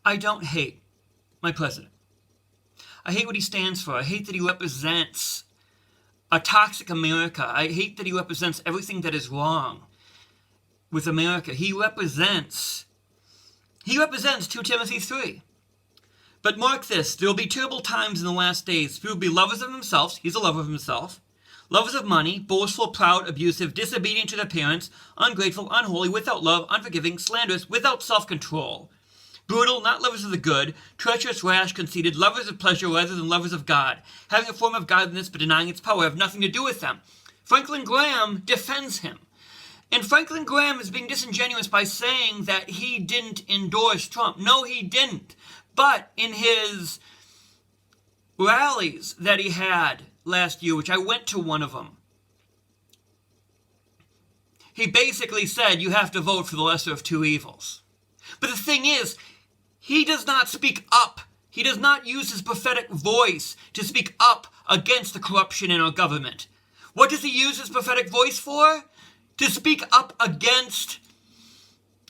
I don't hate my president. I hate what he stands for. I hate that he represents a toxic America. I hate that he represents everything that is wrong with America. He represents 2 Timothy 3. But mark this, there will be terrible times in the last days. People will be lovers of themselves. He's a lover of himself. Lovers of money, boastful, proud, abusive, disobedient to their parents, ungrateful, unholy, without love, unforgiving, slanderous, without self-control. Brutal, not lovers of the good, treacherous, rash, conceited, lovers of pleasure rather than lovers of God, having a form of godliness but denying its power, have nothing to do with them. Franklin Graham defends him. And Franklin Graham is being disingenuous by saying that he didn't endorse Trump. No, he didn't. But in his rallies that he had last year, which I went to one of them, he basically said you have to vote for the lesser of two evils. But the thing is, he does not speak up. He does not use his prophetic voice to speak up against the corruption in our government. What does he use his prophetic voice for? To speak up against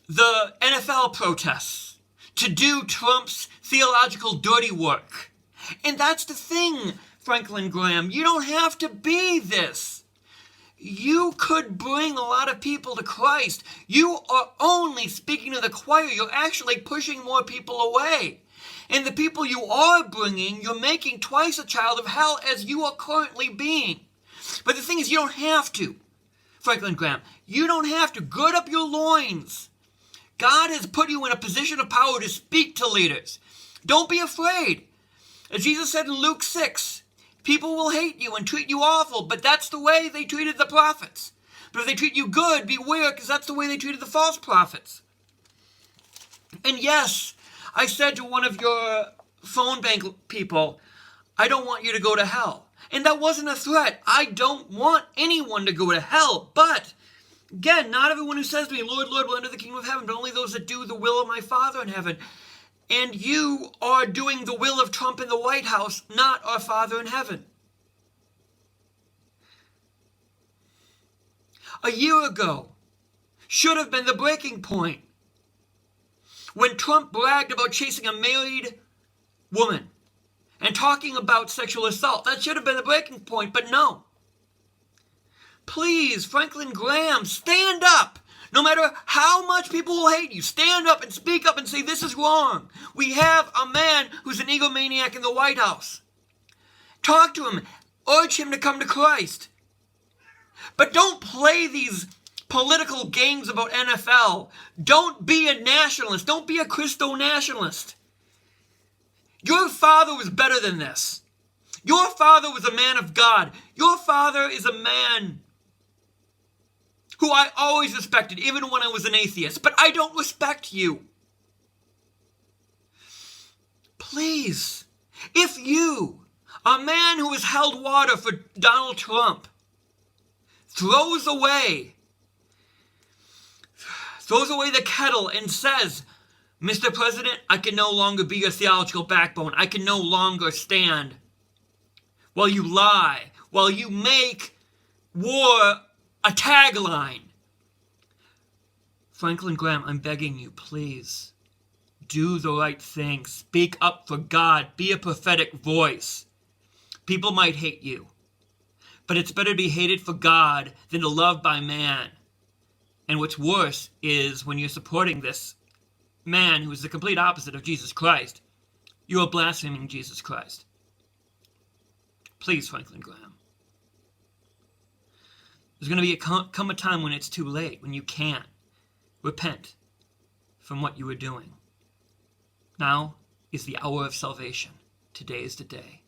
the NFL protests, to do Trump's theological dirty work. And that's the thing, Franklin Graham. You don't have to be this. You could bring a lot of people to Christ. You are only speaking to the choir. You're actually pushing more people away. And the people you are bringing, you're making twice a child of hell as you are currently being. But the thing is, you don't have to, Franklin Graham. You don't have to. Gird up your loins. God has put you in a position of power to speak to leaders. Don't be afraid. As Jesus said in Luke 6, people will hate you and treat you awful, but that's the way they treated the prophets. But if they treat you good, beware, because that's the way they treated the false prophets. And yes, I said to one of your phone bank people, I don't want you to go to hell. And that wasn't a threat. I don't want anyone to go to hell. But, again, not everyone who says to me, Lord, Lord, will enter the kingdom of heaven, but only those that do the will of my Father in heaven. And you are doing the will of Trump in the White House, not our Father in heaven. A year ago should have been the breaking point when Trump bragged about chasing a married woman and talking about sexual assault. That should have been the breaking point, but no. Please, Franklin Graham, stand up. No matter how much people will hate you, stand up and speak up and say this is wrong. We have a man who's an egomaniac in the White House. Talk to him. Urge him to come to Christ. But don't play these political games about NFL. Don't be a nationalist. Don't be a Christo-nationalist. Your father was better than this. Your father was a man of God. Your father is a man who I always respected, even when I was an atheist. But I don't respect you. Please, if you, a man who has held water for Donald Trump, throws away the kettle and says, Mr. President, I can no longer be your theological backbone. I can no longer stand while you lie, while you make war a tagline. Franklin Graham, I'm begging you, please, do the right thing. Speak up for God. Be a prophetic voice. People might hate you, but it's better to be hated for God than to love by man. And what's worse is when you're supporting this man who is the complete opposite of Jesus Christ, you are blaspheming Jesus Christ. Please, Franklin Graham. There's going to come a time when it's too late, when you can't repent from what you were doing. Now is the hour of salvation. Today is the day.